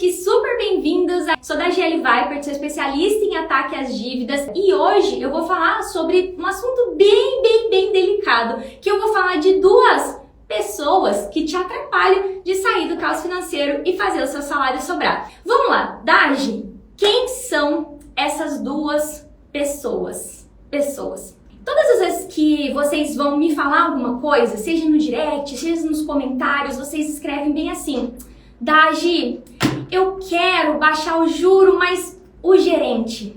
que super bem-vindos! Sou da GL Viper, sou especialista em ataque às dívidas e hoje eu vou falar sobre um assunto bem delicado, que eu vou falar de duas pessoas que te atrapalham de sair do caos financeiro e fazer o seu salário sobrar. Vamos lá, Dagi, quem são essas duas pessoas? Todas as vezes que vocês vão me falar alguma coisa, seja no direct, seja nos comentários, vocês escrevem bem assim: Dagi, eu quero baixar o juro, mas o gerente.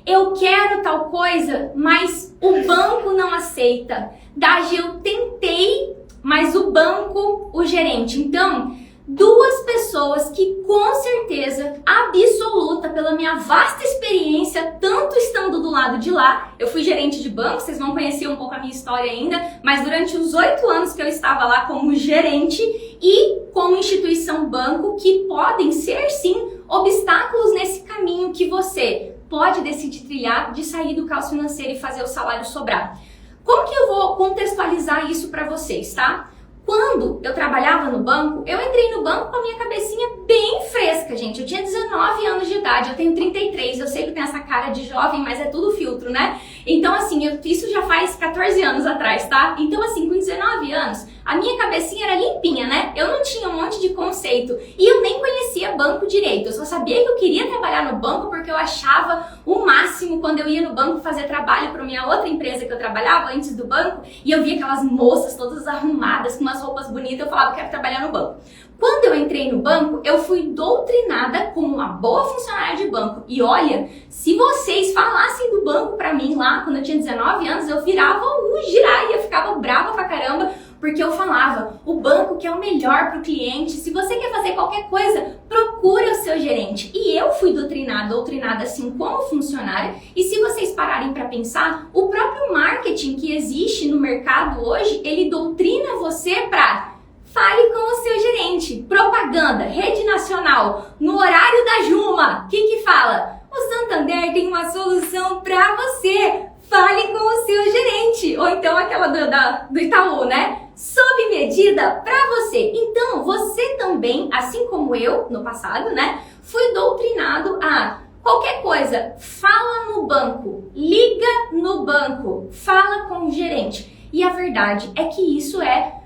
Eu quero tal coisa, mas o banco não aceita. Dagi, eu tentei, mas o banco, o gerente. Então, duas pessoas que com certeza absoluta, pela minha vasta experiência, tanto estando do lado de lá, eu fui gerente de banco, vocês vão conhecer um pouco a minha história ainda, mas durante os 8 anos que eu estava lá como gerente e como instituição banco, que podem ser sim obstáculos nesse caminho que você pode decidir trilhar de sair do caos financeiro e fazer o salário sobrar. Como que eu vou contextualizar isso para vocês, tá? Quando eu trabalhava no banco, eu entrei no banco com a minha cabecinha bem fresca, gente. Eu tinha 19 anos de idade, eu tenho 33, eu sei que tem essa cara de jovem, mas é tudo filtro, né? Então, assim, isso já faz 14 anos atrás, tá? Então, assim, com 19 anos, a minha cabecinha era limpinha, né? Eu não tinha um monte de conceito e eu nem conhecia banco direito. Eu só sabia que eu queria trabalhar no banco porque eu achava o máximo quando eu ia no banco fazer trabalho para minha outra empresa que eu trabalhava antes do banco e eu via aquelas moças todas arrumadas, com umas roupas bonitas, eu falava, quero trabalhar no banco. Quando eu entrei no banco, eu fui doutrinada como uma boa funcionária de banco. E olha, se vocês falassem do banco pra mim lá, quando eu tinha 19 anos, eu virava um giraia, eu ficava brava pra caramba, porque eu falava, o banco que é o melhor pro cliente, se você quer fazer qualquer coisa, procure o seu gerente. E eu fui doutrinada assim como funcionária, e se vocês pararem pra pensar, o próprio marketing que existe no mercado hoje, ele doutrina você pra fale com o seu gerente. Propaganda, rede nacional, no horário da Juma, o que fala? O Santander tem uma solução pra você. Fale com o seu gerente. Ou então aquela do Itaú, né? Sob medida pra você. Então, você também, assim como eu, no passado, né? Fui doutrinado a qualquer coisa. Fala no banco, liga no banco, fala com o gerente. E a verdade é que isso é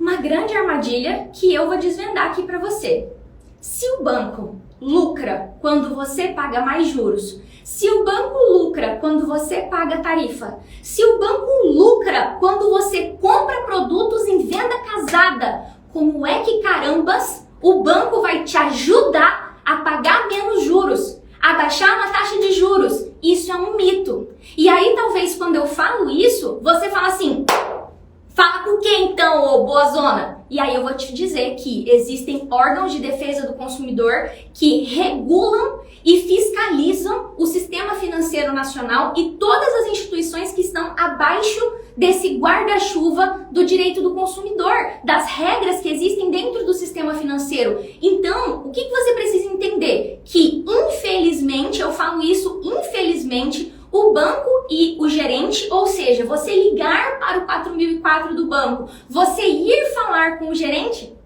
uma grande armadilha que eu vou desvendar aqui para você. Se o banco lucra quando você paga mais juros, se o banco lucra quando você paga tarifa, se o banco lucra quando você compra produtos em venda casada, como é que carambas o banco vai te ajudar a pagar menos juros, a baixar uma taxa de juros? Isso é um mito. E aí talvez quando eu falo isso, você fala assim: fala com quem então, ô boazona? E aí eu vou te dizer que existem órgãos de defesa do consumidor que regulam e fiscalizam o sistema financeiro nacional e todas as instituições que estão abaixo desse guarda-chuva do direito do consumidor, das regras que existem dentro do sistema financeiro. Então, o que você precisa entender? Que infelizmente, eu falo isso, infelizmente, o banco e o gerente, ou seja, você ligar para o 4004 do banco, você ir falar com o gerente,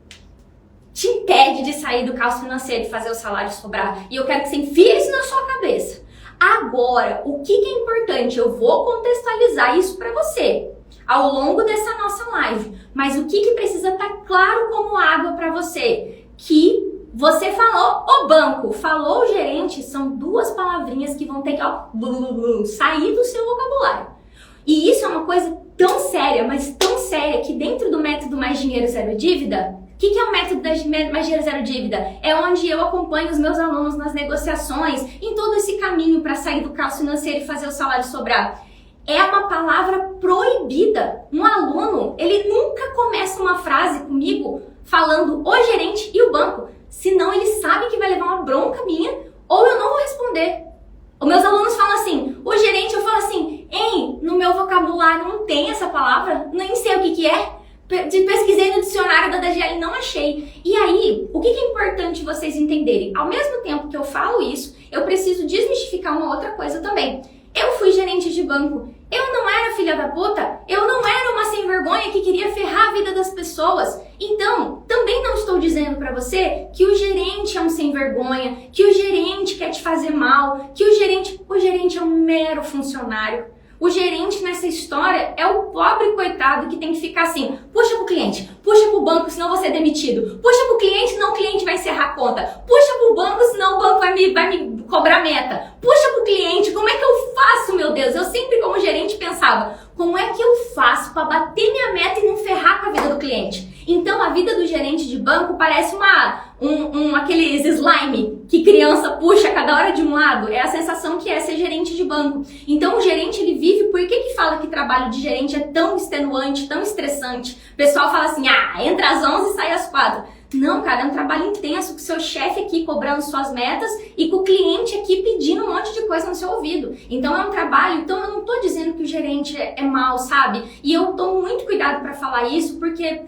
te impede de sair do caos financeiro e fazer o salário sobrar. E eu quero que você enfie isso na sua cabeça. Agora, o que é importante? Eu vou contextualizar isso para você ao longo dessa nossa live. Mas o que precisa estar claro como água para você? Que você falou o banco, falou o gerente, são duas palavrinhas que vão ter que sair do seu vocabulário. E isso é uma coisa tão séria, mas tão séria, que dentro do método Mais Dinheiro Zero Dívida, o que é o método Mais Dinheiro Zero Dívida? É onde eu acompanho os meus alunos nas negociações, em todo esse caminho para sair do caos financeiro e fazer o salário sobrar. É uma palavra proibida. Um aluno, ele nunca começa uma frase comigo falando o gerente e o banco. Senão ele sabe que vai levar uma bronca minha ou eu não vou responder. Os meus alunos falam assim, o gerente, eu falo assim, no meu vocabulário não tem essa palavra, nem sei o que é. Pesquisei no dicionário da DGL e não achei. E aí, o que é importante vocês entenderem? Ao mesmo tempo que eu falo isso, eu preciso desmistificar uma outra coisa também. Eu fui gerente de banco. Eu não era filha da puta. Eu não era uma sem vergonha que queria ferrar a vida das pessoas. Então, também não estou dizendo para você que o gerente é um sem tem vergonha, que o gerente quer te fazer mal, que o gerente é um mero funcionário. O gerente nessa história é o pobre coitado que tem que ficar assim, puxa pro cliente, puxa pro banco, senão eu vou ser demitido. Puxa pro cliente, senão o cliente vai encerrar a conta. Puxa pro banco, senão o banco vai me cobrar meta. Puxa pro cliente, como é que eu faço, meu Deus? Eu sempre como gerente pensava, como é que eu faço para bater minha meta e não ferrar com a vida do cliente? Então a vida do gerente de banco parece aqueles slime que criança puxa cada hora de um lado. É a sensação que é ser gerente de banco. Então o gerente ele vive, por que fala que trabalho de gerente é tão extenuante, tão estressante? O pessoal fala assim, entra às 11 e sai às 4. Não, cara, é um trabalho intenso com seu chefe aqui cobrando suas metas e com o cliente aqui pedindo um monte de coisa no seu ouvido. Então é um trabalho, então eu não tô dizendo que o gerente é mal, sabe? E eu tomo muito cuidado pra falar isso, porque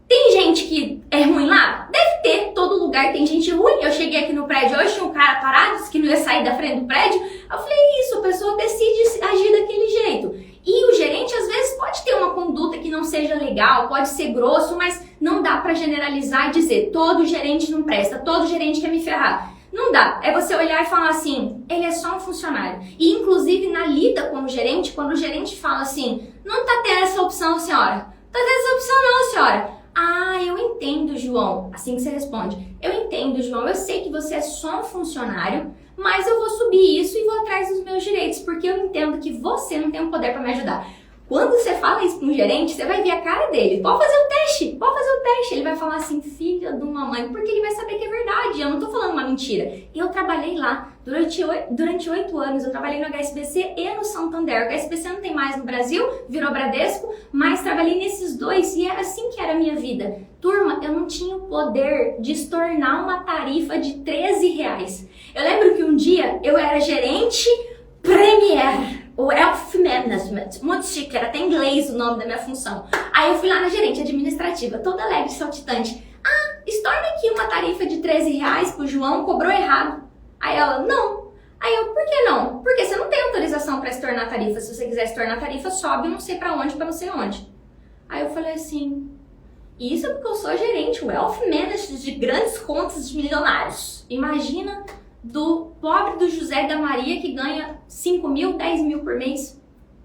tem gente que é ruim lá? Deve ter, todo lugar tem gente ruim. Eu cheguei aqui no prédio hoje, tinha um cara parado, disse que não ia sair da frente do prédio. Eu falei, isso, a pessoa decide agir daquele jeito. E o gerente, às vezes, pode ter uma conduta que não seja legal, pode ser grosso, mas não dá pra generalizar e dizer, todo gerente não presta, todo gerente quer me ferrar. Não dá. É você olhar e falar assim, ele é só um funcionário. E, inclusive, na lida com o gerente, quando o gerente fala assim, não tá tendo essa opção, senhora. Não tá tendo essa opção não, senhora. Eu entendo, João. Assim que você responde. Eu entendo, João. Eu sei que você é só um funcionário, mas eu vou subir isso e vou atrás dos meus direitos, porque eu entendo que você não tem o poder para me ajudar. Quando você fala isso com um gerente, você vai ver a cara dele. Pode fazer o teste, pode fazer o teste. Ele vai falar assim, filha de uma mãe, porque ele vai saber que é verdade. Eu não tô falando uma mentira. Eu trabalhei lá durante 8 anos. Eu trabalhei no HSBC e no Santander. O HSBC não tem mais no Brasil, virou Bradesco, mas trabalhei nesses dois e era assim que era a minha vida. Turma, eu não tinha o poder de estornar uma tarifa de R$13. Eu lembro que um dia eu era gerente Premier. O Wealth Management, muito chique, era até em inglês o nome da minha função. Aí eu fui lá na gerente administrativa, toda alegre, saltitante. Estorna aqui uma tarifa de R$13 pro João, cobrou errado. Aí ela, não. Aí eu, por que não? Porque você não tem autorização para estornar tarifa. Se você quiser estornar tarifa, sobe não sei pra onde, pra não sei onde. Aí eu falei assim, isso é porque eu sou gerente, Wealth Management de grandes contas de milionários. Imagina do pobre do José e da Maria que ganha 5 mil, 10 mil por mês.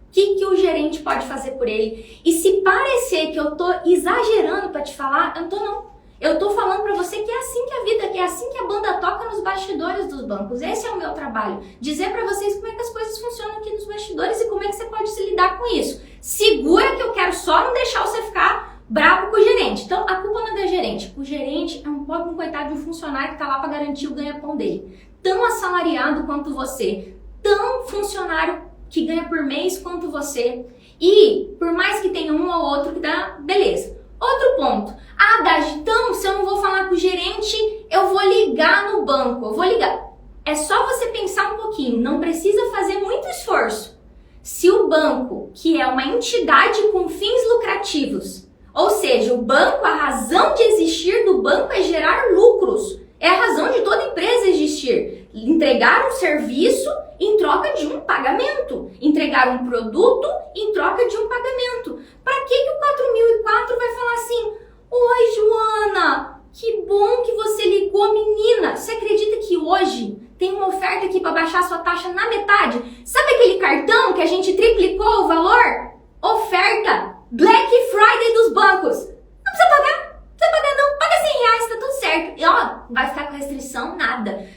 O que o gerente pode fazer por ele? E se parecer que eu tô exagerando pra te falar, eu não tô não. Eu tô falando pra você que é assim que a vida, que é assim que a banda toca nos bastidores dos bancos. Esse é o meu trabalho. Dizer pra vocês como é que as coisas funcionam aqui nos bastidores e como é que você pode se lidar com isso. Segura que eu quero só não deixar você ficar bravo com o gerente. Então, a culpa não é do gerente. O gerente é um pobre coitado de um funcionário que tá lá pra garantir o ganha-pão dele. Tão assalariado quanto você, tão funcionário que ganha por mês quanto você. E, por mais que tenha um ou outro que dá, beleza. Outro ponto. Dagi, então, se eu não vou falar com o gerente, eu vou ligar no banco. Eu vou ligar. É só você pensar um pouquinho, não precisa fazer muito esforço. Se o banco, que é uma entidade com fins lucrativos, ou seja, o banco, a razão de existir do banco é gerar lucros. É a razão de toda empresa existir. Entregar um serviço em troca de um pagamento. Entregar um produto em troca de um pagamento. Para que o 4004 vai falar assim, oi, Joana, que bom que você ligou, menina. Você acredita que hoje tem uma oferta aqui para baixar sua taxa na metade? Sabe aquele cartão que a gente triplicou o valor? Oferta Black Friday dos bancos. Não precisa pagar. Não precisa pagar não. Paga R$100, tá tudo certo. E vai ficar com restrição? Nada.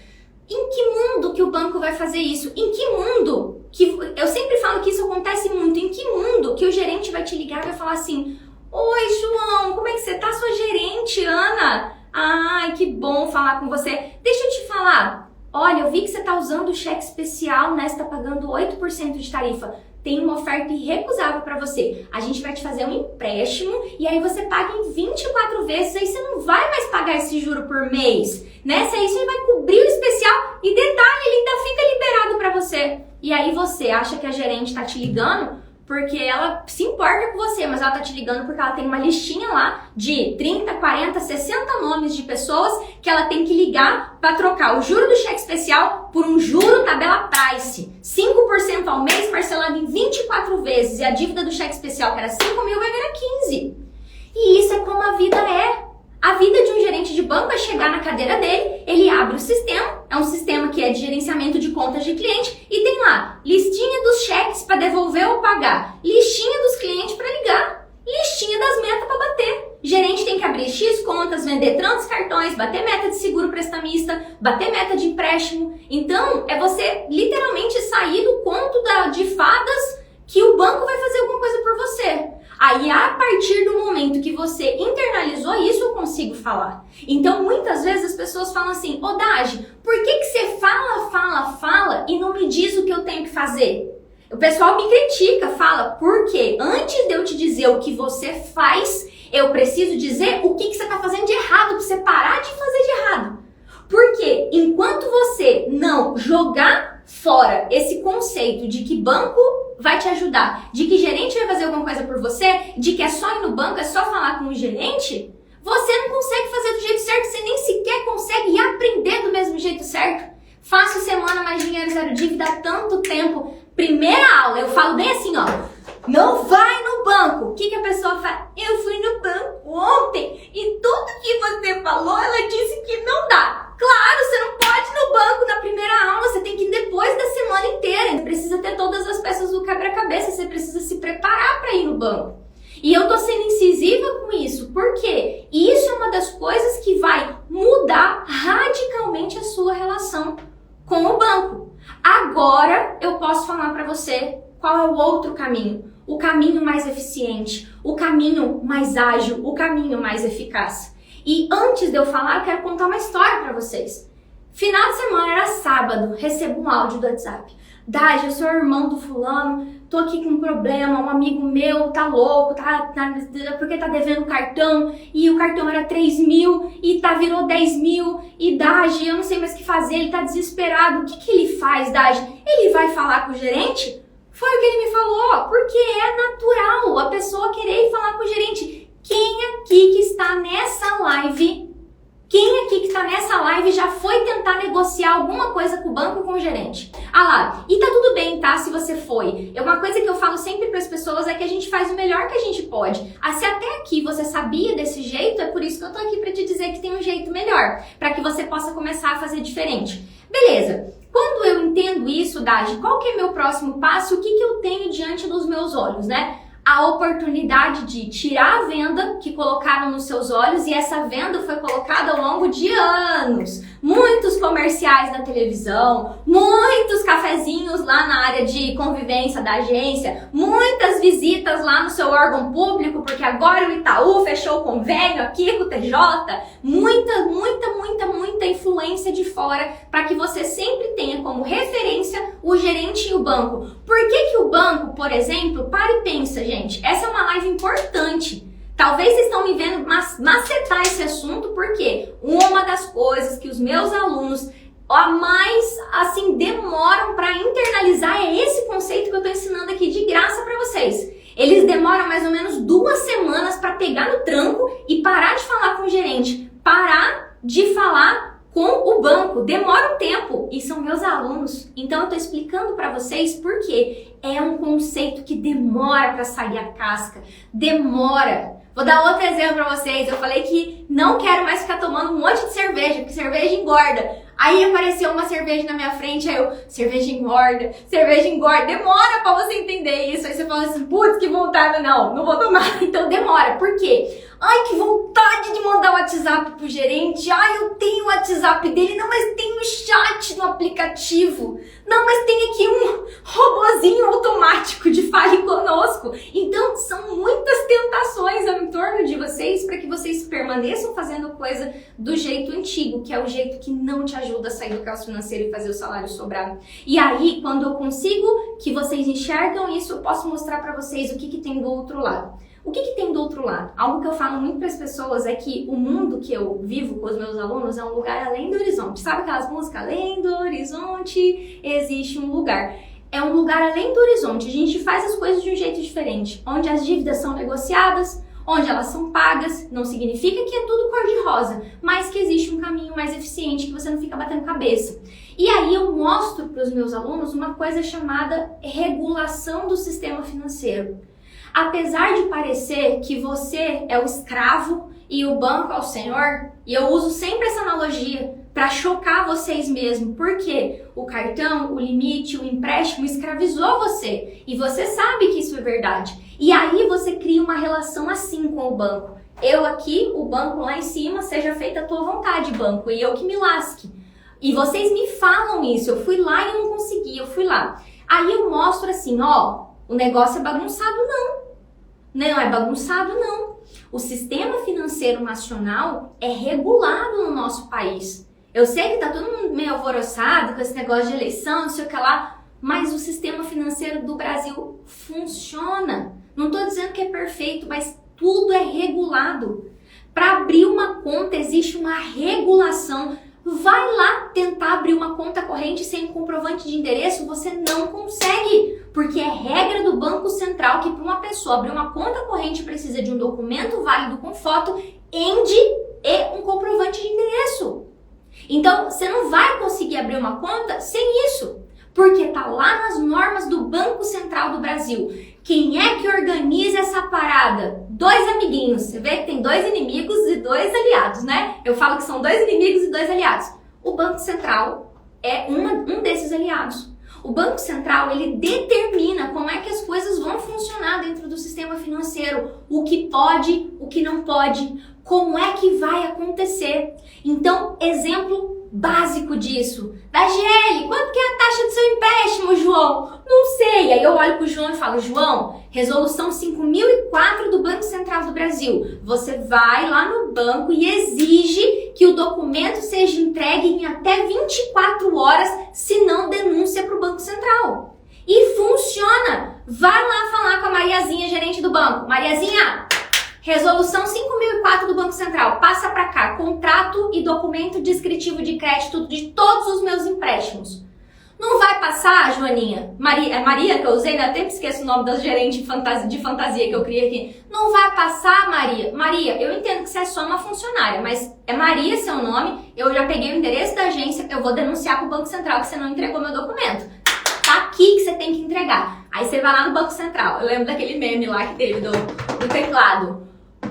Em que mundo que o banco vai fazer isso? Em que mundo? Eu sempre falo que isso acontece muito. Em que mundo que o gerente vai te ligar e vai falar assim, oi, João, como é que você tá? Sua gerente, Ana. Ai, que bom falar com você. Deixa eu te falar. Olha, eu vi que você tá usando o cheque especial, né? Você tá pagando 8% de tarifa. Tem uma oferta irrecusável para você. A gente vai te fazer um empréstimo e aí você paga em 24 vezes, aí você não vai mais pagar esse juro por mês, né? Aí você vai cobrir o especial e detalhe, ele ainda fica liberado para você. E aí você acha que a gerente tá te ligando porque ela se importa com você, mas ela tá te ligando porque ela tem uma listinha lá de 30, 40, 60 nomes de pessoas que ela tem que ligar para trocar o juro do cheque especial por um juro tabela price. 5% ao mês parcelado em 24 vezes e a dívida do cheque especial que era 5 mil vai virar 15. E isso é como a vida é. A vida de um gerente de banco é chegar na cadeira dele, ele abre o sistema, é um sistema que é de gerenciamento de contas de cliente e tem lá listinha dos cheques para devolver ou pagar, listinha dos clientes para ligar, listinha das metas para bater. Gerente tem que abrir X contas, vender tantos cartões, bater meta de seguro prestamista, bater meta de empréstimo. Então, é você literalmente sair do conto de fadas que o banco vai fazer alguma coisa por você. Aí, a partir do momento que você internalizou isso, eu consigo falar. Então, muitas vezes as pessoas falam assim, ô Dagi, por que você fala e não me diz o que eu tenho que fazer? O pessoal me critica, fala, porque antes de eu te dizer o que você faz, eu preciso dizer o que você está fazendo de errado, para você parar de fazer de errado. Porque enquanto você não jogar fora esse conceito de que banco vai te ajudar, de que gerente vai fazer alguma coisa por você, de que é só ir no banco, é só falar com o gerente, você não consegue fazer do jeito certo, você nem sequer consegue aprender do mesmo jeito certo. Faço semana mais dinheiro, zero dívida há tanto tempo. Primeira aula, eu falo bem assim, ó. Não vai no banco. O que a pessoa faz? Eu fui no banco ontem e tudo que você falou, ela disse que não dá. Claro, você não pode ir no banco na primeira aula, você tem que ir depois da semana inteira. Você precisa ter todas as peças do quebra-cabeça, você precisa se preparar para ir no banco. E eu tô sendo incisiva com isso, porque isso é uma das coisas que vai mudar radicalmente a sua relação com o banco. Agora eu posso falar para você qual é o outro caminho. O caminho mais eficiente, o caminho mais ágil, o caminho mais eficaz. E antes de eu falar, eu quero contar uma história para vocês. Final de semana, era sábado, recebo um áudio do WhatsApp. Dagi, eu sou irmão do fulano, tô aqui com um problema, um amigo meu tá louco, porque tá devendo cartão, e o cartão era 3 mil, e virou 10 mil, e Dagi, eu não sei mais o que fazer, ele tá desesperado. O que ele faz, Dagi? Ele vai falar com o gerente? Foi o que ele me falou, porque é natural a pessoa querer ir falar com o gerente. Quem aqui que está nessa live, já foi tentar negociar alguma coisa com o banco ou com o gerente? Ah lá, e tá tudo bem, tá? Se você foi. Uma coisa que eu falo sempre para as pessoas é que a gente faz o melhor que a gente pode. Se até aqui você sabia desse jeito, é por isso que eu tô aqui para te dizer que tem um jeito melhor, para que você possa começar a fazer diferente. Beleza. Quando eu entendo isso, Dagi, qual que é meu próximo passo? O que eu tenho diante dos meus olhos, né? A oportunidade de tirar a venda que colocaram nos seus olhos, e essa venda foi colocada ao longo de anos. Muitos comerciais na televisão, muitos cafezinhos lá na área de convivência da agência, muitas visitas lá no seu órgão público, porque agora o Itaú fechou o convênio aqui com o TJ, muita influência de fora para que você sempre tenha como referência o gerente e o banco. Por que o banco, por exemplo, para e pensa, gente, essa é uma live importante. Talvez vocês estão me vendo macetar esse assunto, porque uma das coisas que os meus alunos mais demoram para internalizar é esse conceito que eu estou ensinando aqui de graça para vocês. Eles demoram mais ou menos 2 semanas para pegar no tranco e parar de falar com o gerente, parar de falar com o banco. Demora um tempo e são meus alunos. Então eu estou explicando para vocês porque é um conceito que demora para sair a casca. Demora. Vou dar outro exemplo para vocês. Eu falei que não quero mais ficar tomando um monte de cerveja, porque cerveja engorda. Aí apareceu uma cerveja na minha frente, aí eu, cerveja engorda. Demora pra você entender isso. Aí você fala assim, putz, que vontade, não vou tomar. Então demora, por quê? Ai, que vontade de mandar o WhatsApp pro gerente. Ai, eu tenho o WhatsApp dele. Não, mas tem o chat no aplicativo. Não, mas tem aqui um robozinho automático de fale conosco. Então, são muitas tentações em torno de vocês para que vocês permaneçam fazendo coisa do jeito antigo, que é o jeito que não te ajuda a sair do caos financeiro e fazer o salário sobrar. E aí, quando eu consigo que vocês enxergam isso, eu posso mostrar para vocês o que tem do outro lado. O que tem do outro lado? Algo que eu falo muito para as pessoas é que o mundo que eu vivo com os meus alunos é um lugar além do horizonte. Sabe aquelas músicas? Além do horizonte existe um lugar. É um lugar além do horizonte. A gente faz as coisas de um jeito diferente. Onde as dívidas são negociadas, onde elas são pagas. Não significa que é tudo cor-de-rosa, mas que existe um caminho mais eficiente que você não fica batendo cabeça. E aí eu mostro para os meus alunos uma coisa chamada regulação do sistema financeiro. Apesar de parecer que você é o escravo e o banco é o senhor. E eu uso sempre essa analogia para chocar vocês mesmo, porque o cartão, o limite, o empréstimo escravizou você e você sabe que isso é verdade. E aí você cria uma relação assim com o banco. Eu aqui, o banco lá em cima, seja feita a tua vontade, banco, e eu que me lasque. E vocês me falam isso, eu fui lá e eu não consegui, eu fui lá. Aí eu mostro assim, ó, o negócio é bagunçado não. Não é bagunçado não. O sistema financeiro nacional é regulado no nosso país. Eu sei que tá todo mundo meio alvoroçado com esse negócio de eleição, não sei o que lá, mas o sistema financeiro do Brasil funciona. Não tô dizendo que é perfeito, mas tudo é regulado. Para abrir uma conta existe uma regulação. Vai lá tentar abrir uma conta corrente sem um comprovante de endereço, você não consegue, porque é regra do Banco Central que para uma pessoa abrir uma conta corrente precisa de um documento válido com foto, ENDE e um comprovante de endereço. Então, você não vai conseguir abrir uma conta sem isso, porque tá lá nas normas do Banco Central do Brasil. Quem é que organiza essa parada? Dois amiguinhos. Você vê que tem dois inimigos e dois aliados, né? Eu falo que são dois inimigos e dois aliados. O Banco Central é um desses aliados. O Banco Central, ele determina como é que as coisas vão funcionar dentro do sistema financeiro. O que pode, o que não pode, como é que vai acontecer. Então, exemplo básico disso. Da GL, quanto que é a taxa do seu empréstimo, João? Não sei. Aí eu olho pro João e falo, João, resolução 5004 do Banco Central do Brasil. Você vai lá no banco e exige que o documento seja entregue em até 24 horas, se não denúncia pro Banco Central. E funciona. Vai lá falar com a Mariazinha, gerente do banco. Mariazinha, resolução 5004 do Banco Central, passa para cá, contrato e documento descritivo de crédito de todos os meus empréstimos. Não vai passar, Joaninha? Maria que eu usei, né? Eu sempre esqueço o nome das gerentes de fantasia que eu criei aqui. Não vai passar, Maria? Maria, eu entendo que você é só uma funcionária, mas é Maria seu nome, eu já peguei o endereço da agência, eu vou denunciar pro Banco Central que você não entregou meu documento. Tá aqui que você tem que entregar. Aí você vai lá no Banco Central. Eu lembro daquele meme lá que teve do teclado.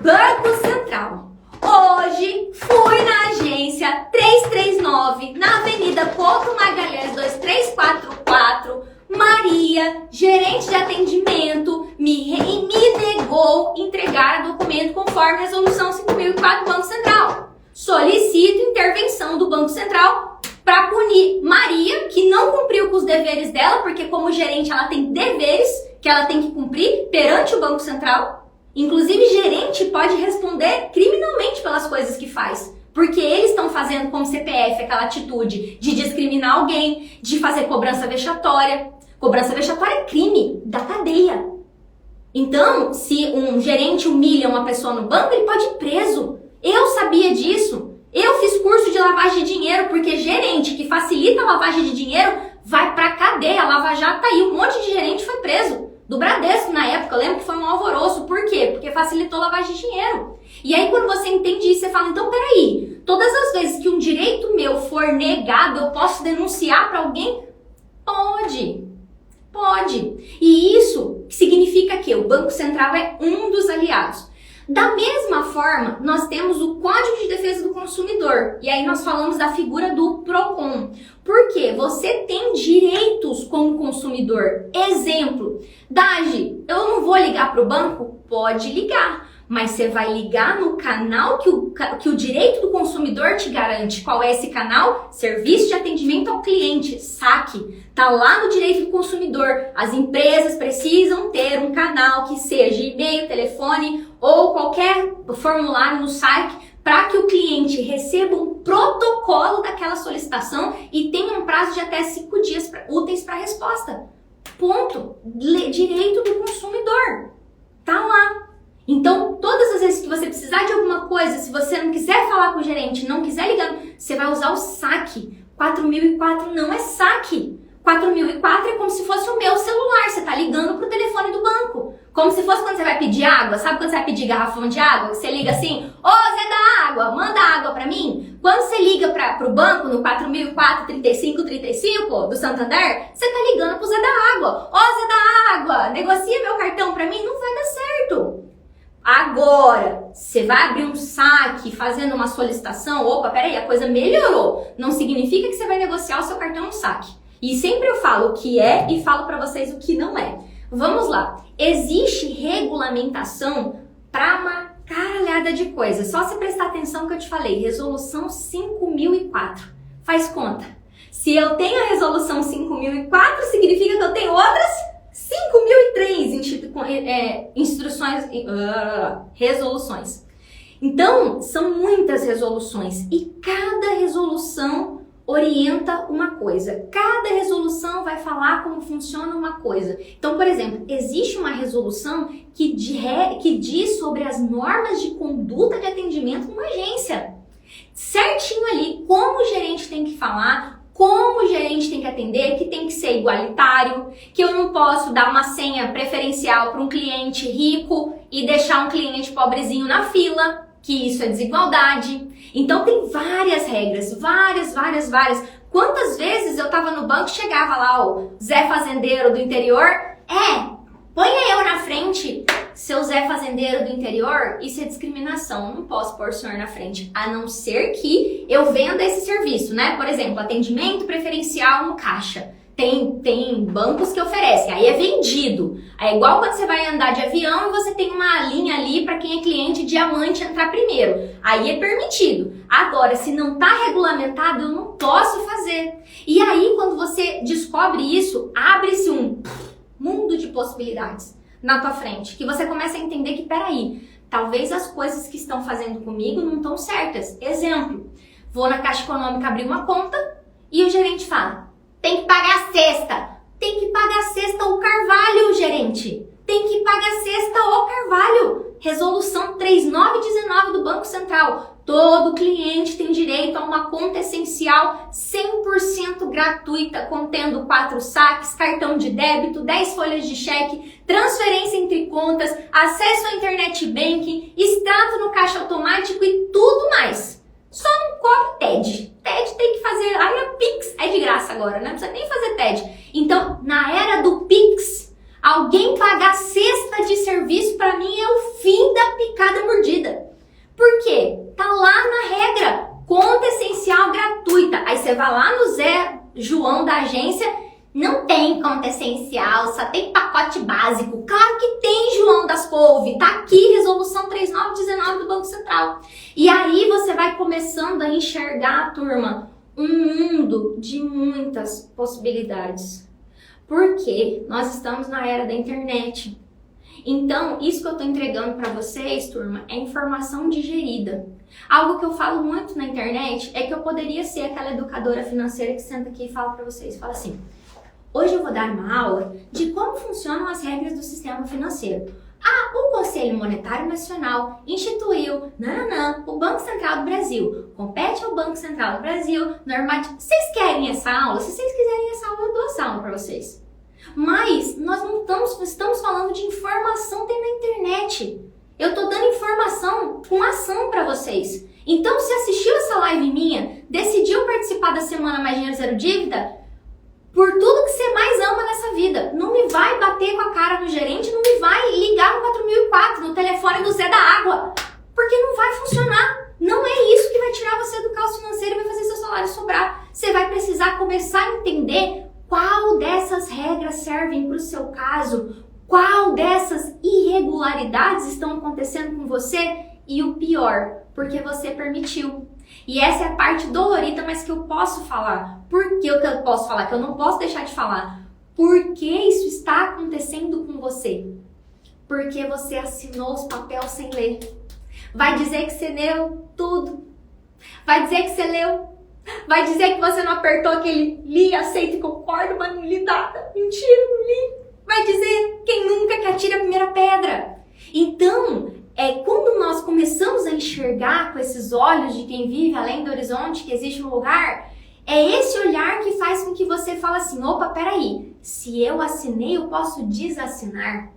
Banco Central. Hoje fui na agência 339, na Avenida Couto Magalhães 2344. Maria, gerente de atendimento, me negou entregar documento conforme a resolução 5004 do Banco Central. Solicito intervenção do Banco Central para punir Maria, que não cumpriu com os deveres dela, porque como gerente ela tem deveres que ela tem que cumprir perante o Banco Central. Inclusive, gerente pode responder criminalmente pelas coisas que faz. Porque eles estão fazendo como CPF aquela atitude de discriminar alguém, de fazer cobrança vexatória. Cobrança vexatória é crime da cadeia. Então, se um gerente humilha uma pessoa no banco, ele pode ir preso. Eu sabia disso. Eu fiz curso de lavagem de dinheiro, porque gerente que facilita a lavagem de dinheiro vai pra cadeia. A Lava Jato tá aí, um monte de gerente foi preso. Do Bradesco, na época, eu lembro que foi um alvoroço. Por quê? Porque facilitou a lavagem de dinheiro. E aí, quando você entende isso, você fala, então, peraí, todas as vezes que um direito meu for negado, eu posso denunciar para alguém? Pode. Pode. E isso significa que o Banco Central é um dos aliados. Da mesma forma, nós temos o Código de Defesa do Consumidor. E aí nós falamos da figura do PROCON. Porque você tem direitos como consumidor. Exemplo, Dagi, eu não vou ligar para o banco? Pode ligar. Mas você vai ligar no canal que o direito do consumidor te garante. Qual é esse canal? Serviço de atendimento ao cliente, SAC. Tá lá no direito do consumidor. As empresas precisam ter um canal que seja e-mail, telefone ou qualquer formulário no site para que o cliente receba um protocolo daquela solicitação e tenha um prazo de até 5 dias úteis para resposta. Ponto. Direito do consumidor. Tá lá. Então, todas as vezes que você precisar de alguma coisa, se você não quiser falar com o gerente, não quiser ligar, você vai usar o saque. 4004 não é saque. 4004 é como se fosse o meu celular, você tá ligando pro telefone do banco. Como se fosse quando você vai pedir água, sabe quando você vai pedir garrafão de água? Que você liga assim, ô Zé da Água, manda água pra mim. Quando você liga pro banco no 4004 3535 do Santander, você tá ligando pro Zé da Água. Ô Zé da Água, negocia meu cartão pra mim, não vai dar certo. Agora, você vai abrir um saque fazendo uma solicitação, opa, peraí, a coisa melhorou. Não significa que você vai negociar o seu cartão no saque. E sempre eu falo o que é e falo para vocês o que não é. Vamos lá. Existe regulamentação para uma caralhada de coisas. Só se prestar atenção que eu te falei. Resolução 5004. Faz conta. Se eu tenho a resolução 5004, significa que eu tenho outras 5.003 resoluções. Então, são muitas resoluções e cada resolução orienta uma coisa. Cada resolução vai falar como funciona uma coisa. Então, por exemplo, existe uma resolução que diz sobre as normas de conduta de atendimento numa agência. Certinho ali, como o gerente tem que falar, como o gerente tem que atender, que tem que ser igualitário, que eu não posso dar uma senha preferencial para um cliente rico e deixar um cliente pobrezinho na fila, que isso é desigualdade. Então tem várias regras, várias. Quantas vezes eu tava no banco e chegava lá o Zé Fazendeiro do interior, ponha eu na frente, seu Zé Fazendeiro do interior, isso é discriminação, eu não posso pôr o senhor na frente, a não ser que eu venda esse serviço, né? Por exemplo, atendimento preferencial no caixa. Tem bancos que oferecem, aí é vendido. É igual quando você vai andar de avião e você tem uma linha ali para quem é cliente diamante entrar primeiro. Aí é permitido. Agora, se não está regulamentado, eu não posso fazer. E aí, quando você descobre isso, abre-se um mundo de possibilidades na tua frente. Que você começa a entender que, peraí, talvez as coisas que estão fazendo comigo não estão certas. Exemplo, vou na Caixa Econômica abrir uma conta e o gerente fala: tem que pagar a cesta. Tem que pagar a cesta ou Carvalho, gerente. Tem que pagar a cesta ou Carvalho. Resolução 3919 do Banco Central. Todo cliente tem direito a uma conta essencial 100% gratuita, contendo 4 saques, cartão de débito, 10 folhas de cheque, transferência entre contas, acesso à internet banking, extrato no caixa automático e tudo mais. Só não cobre TED. TED tem que fazer, aí a Pix é de graça agora, né? Não precisa nem fazer TED. Então, na era do Pix, alguém pagar cesta de serviço pra mim é o fim da picada mordida. Por quê? Tá lá na regra, conta essencial gratuita. Aí você vai lá no Zé João da agência, não tem conta essencial, só tem pacote básico. Claro que tem, João das Couve. Tá aqui, resolução 3919 do Banco Central. E aí você vai começando a enxergar, turma, um mundo de muitas possibilidades. Porque nós estamos na era da internet. Então, isso que eu tô entregando para vocês, turma, é informação digerida. Algo que eu falo muito na internet é que eu poderia ser aquela educadora financeira que senta aqui e fala para vocês, fala assim: hoje eu vou dar uma aula de como funcionam as regras do sistema financeiro. O Conselho Monetário Nacional instituiu, o Banco Central do Brasil. Compete ao Banco Central do Brasil, Vocês querem essa aula? Se vocês quiserem essa aula, eu dou essa aula para vocês. Mas nós não estamos falando de informação tem na internet. Eu tô dando informação com ação para vocês. Então, se assistiu essa live minha, decidiu participar da Semana Mais Dinheiro Zero Dívida, por tudo que você mais ama nessa vida, não me vai bater com a cara no gerente, não me vai ligar no 4004, no telefone do Zé da Água, porque não vai funcionar. Não é isso que vai tirar você do caos financeiro e vai fazer seu salário sobrar. Você vai precisar começar a entender qual dessas regras servem para o seu caso, qual dessas irregularidades estão acontecendo com você e o pior, porque você permitiu. E essa é a parte dolorida, mas que eu posso falar. Por que eu posso falar? Que eu não posso deixar de falar. Por que isso está acontecendo com você? Porque você assinou os papéis sem ler. Vai dizer que você leu tudo. Vai dizer que você leu. Vai dizer que você não apertou aquele li, aceito e concordo, mas não li nada. Mentira, não li. Vai dizer quem nunca que atira a primeira pedra. Então, quando nós começamos a enxergar com esses olhos de quem vive além do horizonte, que existe um lugar, é esse olhar que faz com que você fale assim: opa, peraí, se eu assinei, eu posso desassinar.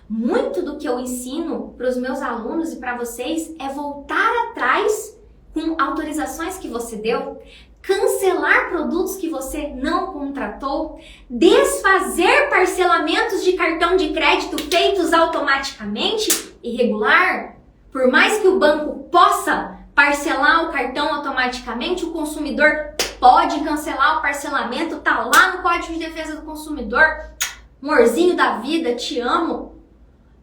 Muito do que eu ensino para os meus alunos e para vocês é voltar atrás com autorizações que você deu, cancelar produtos que você não contratou, desfazer parcelamentos de cartão de crédito feitos automaticamente, irregular. Por mais que o banco possa parcelar o cartão automaticamente, o consumidor pode cancelar o parcelamento, tá lá no Código de Defesa do Consumidor. Amorzinho da vida, te amo.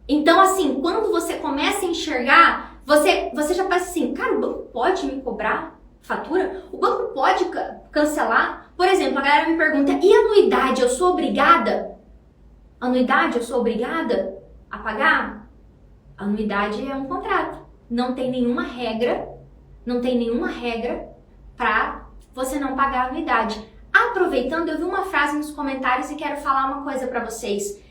Então, assim, quando você começa a enxergar, você já pensa assim, cara, o banco pode me cobrar fatura? O banco pode cancelar? Por exemplo, a galera me pergunta, e anuidade, eu sou obrigada? Anuidade, eu sou obrigada a pagar? Anuidade é um contrato. Não tem nenhuma regra para você não pagar a anuidade. Aproveitando, eu vi uma frase nos comentários e quero falar uma coisa para vocês.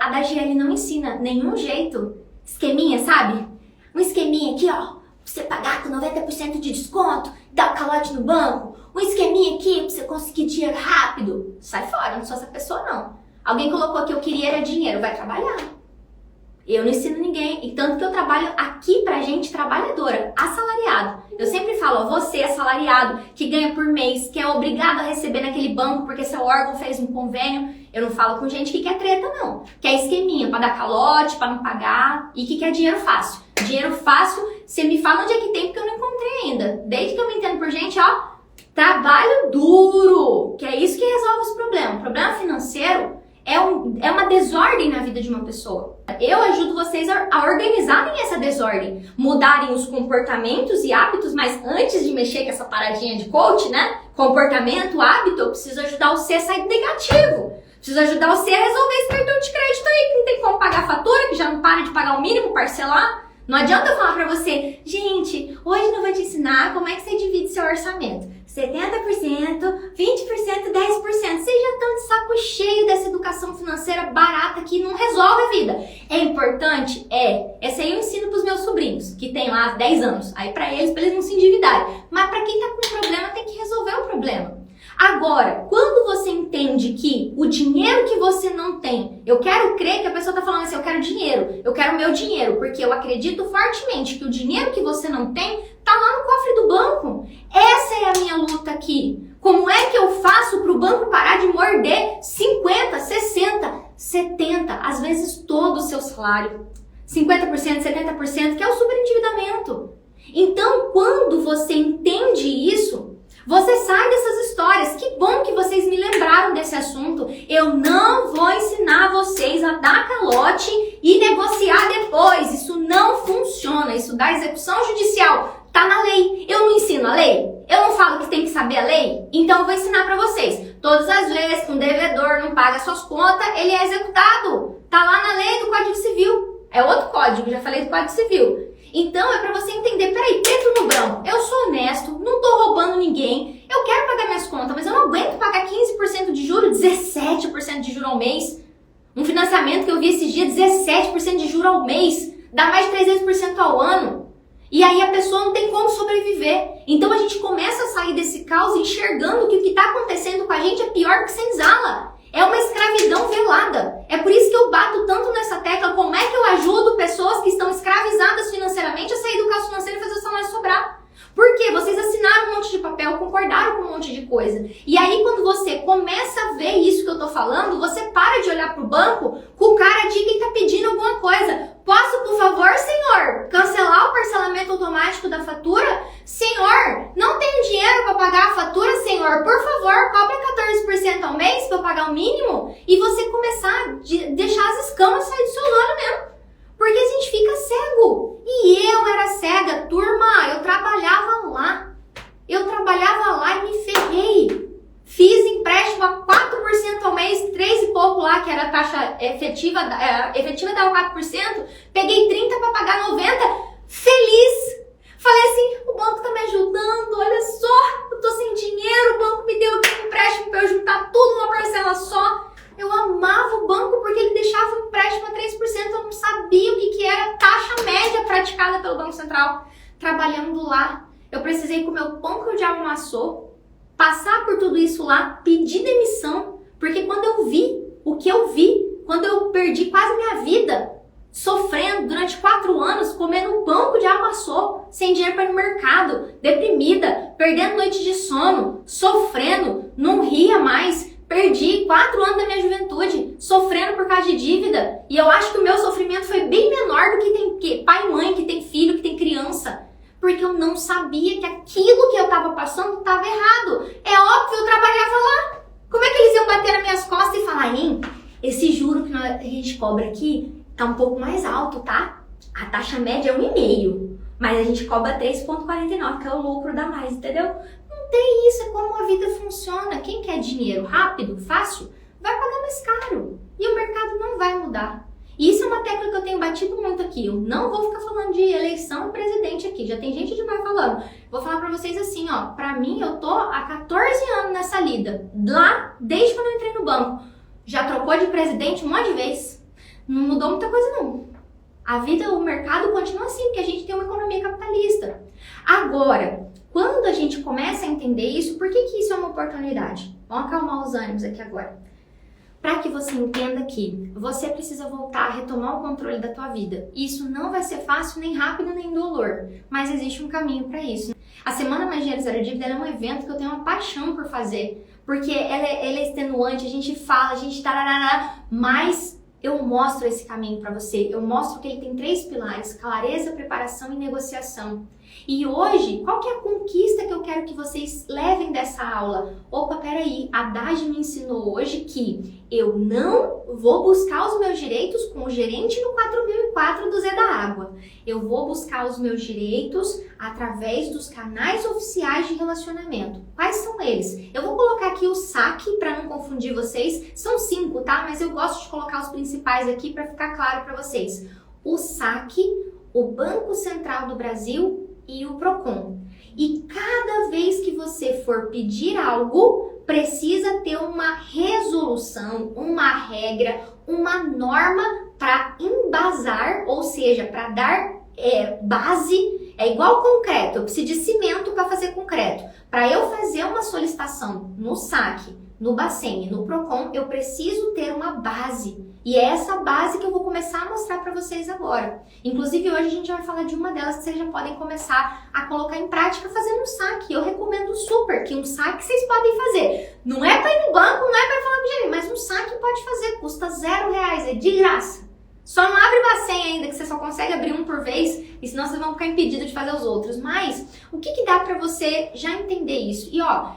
A da GL não ensina nenhum jeito, esqueminha, sabe? Um esqueminha aqui, ó, pra você pagar com 90% de desconto, dar o calote no banco. Um esqueminha aqui pra você conseguir dinheiro rápido. Sai fora, não sou essa pessoa não. Alguém colocou que eu queria era dinheiro, vai trabalhar. Eu não ensino ninguém, e tanto que eu trabalho aqui pra gente trabalhadora, assalariado. Eu sempre falo, ó, você assalariado, que ganha por mês, que é obrigado a receber naquele banco porque seu órgão fez um convênio. Eu não falo com gente que quer treta não, quer esqueminha pra dar calote, pra não pagar e que quer dinheiro fácil. Dinheiro fácil, você me fala onde é que tem porque eu não encontrei ainda. Desde que eu me entendo por gente, ó, trabalho duro, que é isso que resolve os problemas. O problema financeiro é uma desordem na vida de uma pessoa. Eu ajudo vocês a organizarem essa desordem, mudarem os comportamentos e hábitos, mas antes de mexer com essa paradinha de coach, né? Comportamento, hábito, eu preciso ajudar você a sair do negativo. Preciso ajudar você a resolver esse cartão de crédito aí, que não tem como pagar a fatura, que já não para de pagar o mínimo, parcelar. Não adianta eu falar pra você, gente, hoje eu vou te ensinar como é que você divide seu orçamento. 70%, 20%, 10%. Vocês já estão de saco cheio dessa educação financeira barata que não resolve a vida. É importante? Essa aí eu ensino pros meus sobrinhos, que tem lá 10 anos. Aí pra eles não se endividarem. Mas pra quem tá com problema, tem que resolver o problema. Agora, quando você entende que o dinheiro que você não tem, eu quero crer que a pessoa tá falando assim, eu quero dinheiro, eu quero meu dinheiro, porque eu acredito fortemente que o dinheiro que você não tem tá lá no cofre do banco. Essa é a minha luta aqui. Como é que eu faço pro banco parar de morder 50, 60, 70, às vezes todo o seu salário? 50%, 70%, que é o superendividamento. Então, quando você entende isso, você sai dessas histórias. Que bom que vocês me lembraram desse assunto. Eu não vou ensinar vocês a dar calote e negociar depois. Isso não funciona. Isso dá execução judicial. Tá na lei. Eu não ensino a lei. Eu não falo que tem que saber a lei. Então eu vou ensinar pra vocês. Todas as vezes que um devedor não paga suas contas, ele é executado. Tá lá na lei do Código Civil. É outro código, já falei do Código Civil. Então é pra você entender, peraí, preto no branco, eu sou honesto, não tô roubando ninguém, eu quero pagar minhas contas, mas eu não aguento pagar 15% de juros, 17% de juros ao mês. Um financiamento que eu vi esses dias, 17% de juros ao mês, dá mais de 300% ao ano. E aí a pessoa não tem como sobreviver. Então a gente começa a sair desse caos enxergando que o que está acontecendo com a gente é pior que senzala. É uma escravidão velada. É por isso que eu bato tanto nessa tecla. Como é que eu ajudo pessoas que estão escravizadas financeiramente a sair do caos financeiro e fazer o salário sobrar? Porque vocês assinaram um monte de papel, concordaram com um monte de coisa. E aí quando você começa a ver isso que eu tô falando, você para de olhar pro banco com cara de quem tá pedindo alguma coisa. Posso, por favor, senhor, cancelar o parcelamento automático da fatura? Senhor, não tenho dinheiro para pagar a fatura, senhor. Por favor, cobre 14% ao mês para eu pagar o mínimo. E você começar a deixar as escamas sair do seu olho mesmo. Porque a gente fica cego. E eu era cega, turma, eu trabalhava lá. E me ferrei. Fiz empréstimo a 4% ao mês, 3 e pouco lá, que era a taxa efetiva dava 4%. Peguei 30 para pagar 90, feliz. Falei assim, o banco tá me ajudando, olha só, eu tô sem dinheiro, o banco me deu aqui um empréstimo para eu juntar tudo numa parcela só. Eu amava o banco porque ele deixava o empréstimo a 3%, eu não sabia o que era a taxa média praticada pelo Banco Central. Trabalhando lá, eu precisei comer o pão que o diabo amassou, passar por tudo isso lá, pedir demissão, porque quando eu vi o que eu vi, quando eu perdi quase minha vida, sofrendo durante 4 anos, comendo um pão que o diabo amassou, sem dinheiro para ir no mercado, deprimida, perdendo noite de sono, sofrendo, não ria mais. Perdi 4 anos da minha juventude sofrendo por causa de dívida. E eu acho que o meu sofrimento foi bem menor do que tem pai e mãe, que tem filho, que tem criança. Porque eu não sabia que aquilo que eu estava passando estava errado. É óbvio, eu trabalhava lá. Como é que eles iam bater nas minhas costas e falar, hein, esse juro que a gente cobra aqui tá um pouco mais alto, tá? A taxa média é 1,5, mas a gente cobra 3,49, que é o lucro da mais, entendeu? Não tem isso, é como a vida funciona. Quem quer dinheiro rápido, fácil, vai pagar mais caro. E o mercado não vai mudar. E isso é uma tecla que eu tenho batido muito aqui. Eu não vou ficar falando de eleição e presidente aqui. Já tem gente demais falando. Vou falar pra vocês assim, ó. Pra mim, eu tô há 14 anos nessa lida. Lá, desde quando eu entrei no banco. Já trocou de presidente um monte de vezes. Não mudou muita coisa, não. A vida, o mercado continua assim, porque a gente tem uma economia capitalista. Agora, quando a gente começa a entender isso, por que isso é uma oportunidade? Vamos acalmar os ânimos aqui agora. Para que você entenda que você precisa voltar a retomar o controle da tua vida. Isso não vai ser fácil, nem rápido, nem indolor, mas existe um caminho para isso. A Semana Mais Dinheiro Zero Dívida é um evento que eu tenho uma paixão por fazer, porque ela é extenuante, a gente fala, a gente tarará, mas eu mostro esse caminho para você. Eu mostro que ele tem 3 pilares: clareza, preparação e negociação. E hoje, qual que é a conquista que eu quero que vocês levem dessa aula? Opa, peraí, a Dagi me ensinou hoje que eu não vou buscar os meus direitos com o gerente no 4004 do Zé da Água. Eu vou buscar os meus direitos através dos canais oficiais de relacionamento. Quais são eles? Eu vou colocar aqui o saque para não confundir vocês. São 5, tá? Mas eu gosto de colocar os principais aqui para ficar claro para vocês. O saque, o Banco Central do Brasil e o Procon. E cada vez que você for pedir algo, precisa ter uma resolução, uma regra, uma norma para embasar, ou seja, para dar base. É igual concreto, eu preciso de cimento para fazer concreto. Para eu fazer uma solicitação no saque, no Bacen, no Procon, eu preciso ter uma base. E é essa base que eu vou começar a mostrar para vocês agora. Inclusive, hoje a gente vai falar de uma delas que vocês já podem começar a colocar em prática fazendo um saque. Eu recomendo super que um saque vocês podem fazer. Não é para ir no banco, não é para falar com o gerente, mas um saque pode fazer, custa R$0, é de graça. Só não abre Bacen ainda, que você só consegue abrir um por vez, e senão vocês vão ficar impedidos de fazer os outros. Mas, o que dá para você já entender isso? E ó,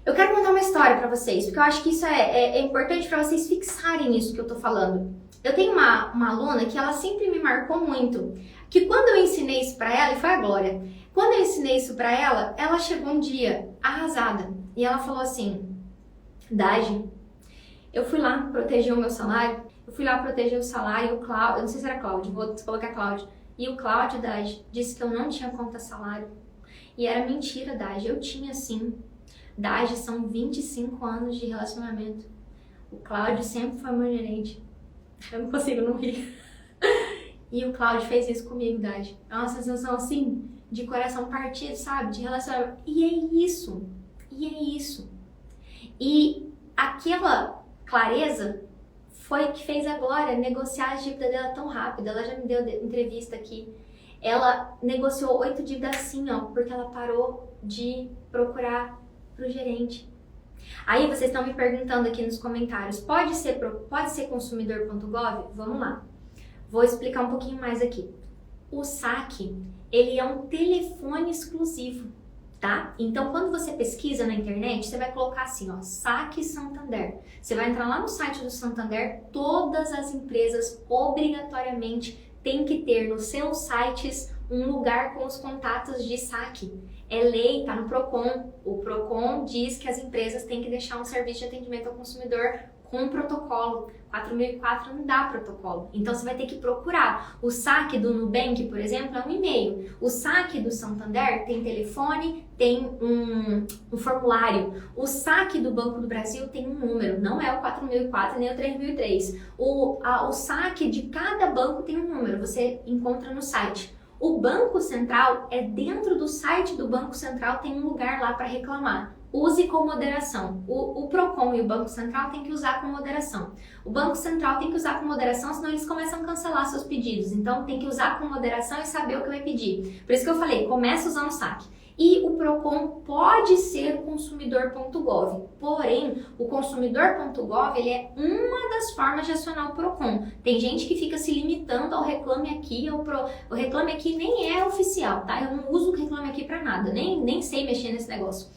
eu quero contar uma história pra vocês, porque eu acho que isso é importante pra vocês fixarem isso que eu tô falando. Eu tenho uma aluna que ela sempre me marcou muito, que quando eu ensinei isso pra ela, e foi a Glória, quando eu ensinei isso pra ela, ela chegou um dia arrasada, e ela falou assim, Dagi, eu fui lá proteger o meu salário, e o Cláudio, eu não sei se era Cláudio, vou colocar Cláudio, e o Cláudio, Dagi, disse que eu não tinha conta salário, e era mentira, Dagi, eu tinha sim. Dagi, são 25 anos de relacionamento. O Cláudio sempre foi meu gerente. Eu não consigo não rir. E o Cláudio fez isso comigo, Dagi. É uma sensação assim, de coração partido, sabe? De relacionamento. E é isso. E aquela clareza foi que fez a Glória negociar a dívida dela tão rápido. Ela já me deu entrevista aqui. Ela negociou 8 dívidas assim, ó, porque ela parou de procurar pro gerente. Aí vocês estão me perguntando aqui nos comentários, pode ser consumidor.gov? Vamos lá. Vou explicar um pouquinho mais aqui. O saque, ele é um telefone exclusivo, tá? Então, quando você pesquisa na internet, você vai colocar assim, ó, Saque Santander. Você vai entrar lá no site do Santander, todas as empresas obrigatoriamente têm que ter nos seus sites um lugar com os contatos de saque. É lei, tá no Procon. O Procon diz que as empresas têm que deixar um serviço de atendimento ao consumidor com protocolo. 4004 não dá protocolo. Então você vai ter que procurar. O saque do Nubank, por exemplo, é um e-mail. O saque do Santander tem telefone, tem um formulário. O saque do Banco do Brasil tem um número. Não é o 4004 nem o 3003. O saque de cada banco tem um número. Você encontra no site. O Banco Central é dentro do site do Banco Central, tem um lugar lá para reclamar. use com moderação. O Procon e o Banco Central tem que usar com moderação. O Banco Central tem que usar com moderação, senão eles começam a cancelar seus pedidos. Então tem que usar com moderação e saber o que vai pedir. Por isso que eu falei, começa usando o saque. E o Procon pode ser o consumidor.gov, porém, o consumidor.gov ele é uma das formas de acionar o Procon. Tem gente que fica se limitando ao Reclame Aqui, o Reclame Aqui nem é oficial, tá? Eu não uso o Reclame Aqui pra nada, nem sei mexer nesse negócio.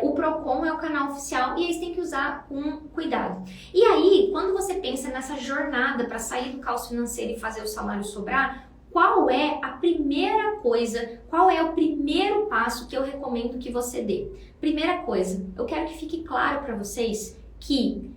O Procon é o canal oficial e eles têm que usar com cuidado. E aí, quando você pensa nessa jornada para sair do caos financeiro e fazer o salário sobrar, qual é a primeira coisa, qual é o primeiro passo que eu recomendo que você dê? Primeira coisa, eu quero que fique claro para vocês que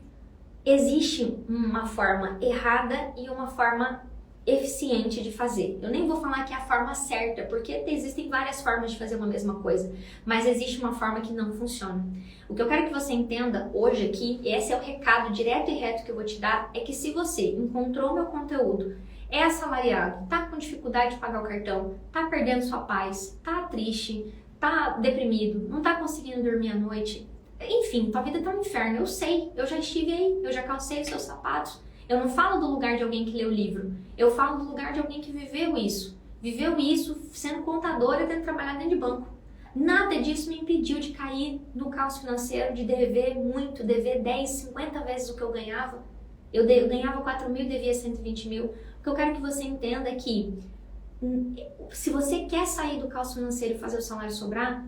existe uma forma errada e uma forma eficiente de fazer. Eu nem vou falar que é a forma certa, porque existem várias formas de fazer uma mesma coisa, mas existe uma forma que não funciona. O que eu quero que você entenda hoje aqui, e esse é o recado direto e reto que eu vou te dar, é que se você encontrou meu conteúdo, é assalariado, tá com dificuldade de pagar o cartão, tá perdendo sua paz, tá triste, tá deprimido, não tá conseguindo dormir à noite, enfim, tua vida tá um inferno, eu sei, eu já estive aí, eu já calcei os seus sapatos. Eu não falo do lugar de alguém que leu o livro, eu falo do lugar de alguém que viveu isso sendo contadora e tendo trabalhado dentro de banco. Nada disso me impediu de cair no caos financeiro, de dever muito, dever 10, 50 vezes o que eu ganhava. Eu ganhava 4 mil e devia 120 mil. O que eu quero que você entenda é que se você quer sair do caos financeiro e fazer o salário sobrar,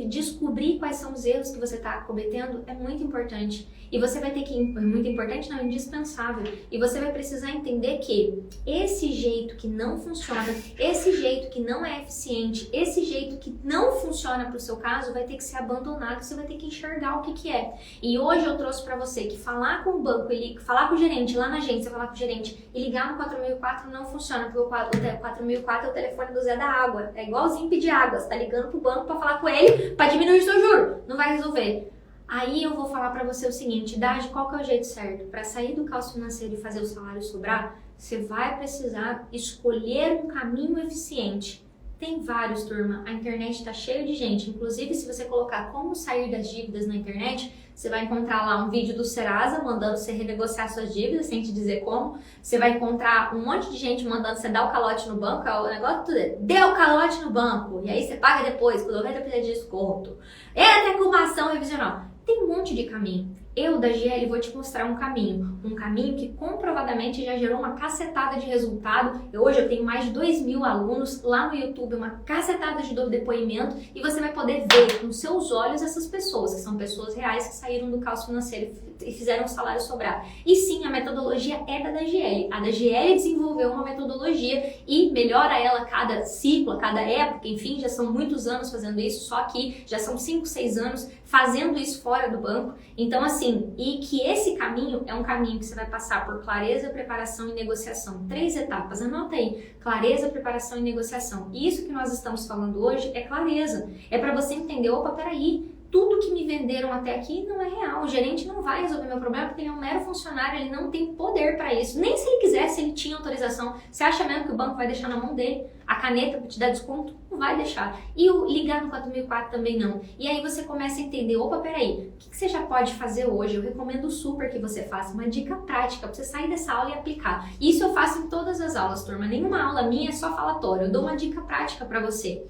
descobrir quais são os erros que você está cometendo é muito importante. E você vai ter que, muito importante não, indispensável. E você vai precisar entender que esse jeito que não funciona, esse jeito que não é eficiente, esse jeito que não funciona para o seu caso, vai ter que ser abandonado, você vai ter que enxergar o que é. E hoje eu trouxe para você que falar com o banco, falar com o gerente lá na agência, falar com o gerente e ligar no 4004 não funciona, porque o 4004 é o telefone do Zé da Água. É igualzinho pedir água, você tá ligando pro banco para falar com ele para diminuir o seu juro. Não vai resolver. Aí eu vou falar para você o seguinte, Dade, qual que é o jeito certo? Para sair do caos financeiro e fazer o salário sobrar, você vai precisar escolher um caminho eficiente. Tem vários, turma. A internet está cheia de gente. Inclusive, se você colocar como sair das dívidas na internet, você vai encontrar lá um vídeo do Serasa mandando você renegociar suas dívidas, sem te dizer como. Você vai encontrar um monte de gente mandando você dar o calote no banco. O negócio tudo é, dê o calote no banco. E aí você paga depois, com 90% de desconto. Entra com uma ação revisional. Tem um monte de caminho. Eu, da GL, vou te mostrar um caminho que comprovadamente já gerou uma cacetada de resultado. Hoje eu tenho mais de 2.000 alunos lá no YouTube, uma cacetada de depoimento, e você vai poder ver com seus olhos essas pessoas, que são pessoas reais que saíram do caos financeiro e fizeram o salário sobrar. E sim, a metodologia é da DGL. A DGL desenvolveu uma metodologia e melhora ela a cada ciclo, a cada época, enfim, já são muitos anos fazendo isso, só que já são 5, 6 anos fazendo isso fora do banco. Então, assim, e que esse caminho é um caminho que você vai passar por clareza, preparação e negociação. 3 etapas, anota aí. Clareza, preparação e negociação. E isso que nós estamos falando hoje é clareza. É para você entender, opa, peraí, tudo que me venderam até aqui não é real. O gerente não vai resolver meu problema porque ele é um mero funcionário, ele não tem poder para isso. Nem se ele quisesse, ele tinha autorização. Você acha mesmo que o banco vai deixar na mão dele a caneta para te dar desconto? Não vai deixar. E o ligar no 4004 também não. E aí você começa a entender, opa, peraí, o que você já pode fazer hoje? Eu recomendo super que você faça uma dica prática para você sair dessa aula e aplicar. Isso eu faço em todas as aulas, turma. Nenhuma aula minha é só falatório. Eu dou uma dica prática para você.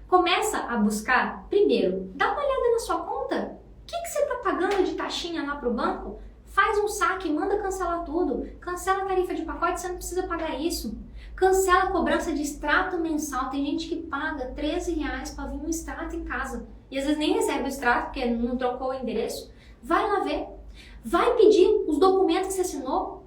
Começa a buscar, primeiro, dá uma olhada na sua conta. O que você está pagando de taxinha lá para o banco? Faz um saque, manda cancelar tudo. Cancela a tarifa de pacote, você não precisa pagar isso. Cancela a cobrança de extrato mensal. Tem gente que paga R$13 para vir um extrato em casa. E às vezes nem recebe o extrato porque não trocou o endereço. Vai lá ver. Vai pedir os documentos que você assinou.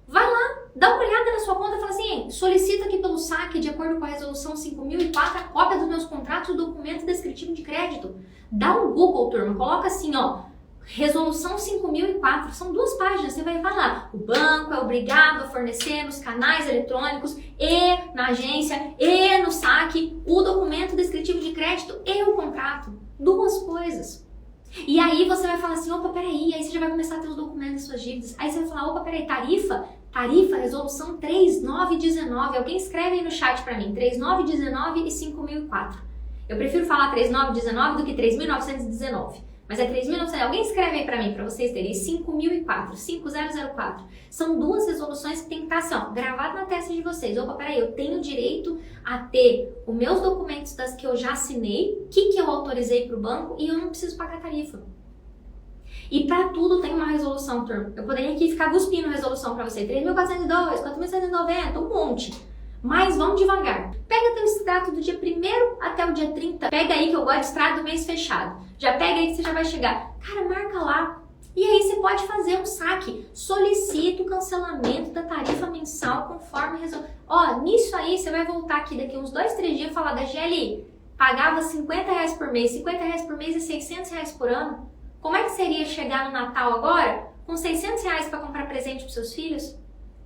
Vai lá, dá uma olhada na sua conta e fala assim, solicita aqui pelo saque, de acordo com a resolução 5004, a cópia dos meus contratos e o documento descritivo de crédito. Dá um Google, turma, coloca assim, ó, resolução 5004, são 2 páginas, você vai falar, o banco é obrigado a fornecer nos canais eletrônicos e na agência e no saque o documento descritivo de crédito e o contrato. 2 coisas. E aí você vai falar assim, opa, peraí, aí você já vai começar a ter os documentos das suas dívidas. Aí você vai falar, opa, peraí, tarifa, resolução 3919. Alguém escreve aí no chat pra mim, 3919 e 5004. Eu prefiro falar 3.919 do que 3.919. Mas é 3.900. Alguém escreve aí pra mim, pra vocês terem. 5.004, 5004. São duas resoluções que tem que estar assim, ó, gravado na testa de vocês. Opa, peraí, eu tenho direito a ter os meus documentos das que eu já assinei, que eu autorizei pro banco e eu não preciso pagar tarifa. E pra tudo tem uma resolução, turma. Eu poderia aqui ficar cuspindo resolução pra você. 3.402, 4.190, um monte. Mas vamos devagar. Pega teu extrato do dia 1º até o dia 30. Pega aí que eu gosto de extrato do mês fechado. Já pega aí que você já vai chegar. Cara, marca lá. E aí você pode fazer um saque. Solicita o cancelamento da tarifa mensal conforme resolução. Ó, nisso aí você vai voltar aqui daqui uns 2, 3 dias e falar da GLI. Pagava R$50 por mês. R$50 por mês é R$600 por ano. Como é que seria chegar no Natal agora com R$600 para comprar presente para seus filhos?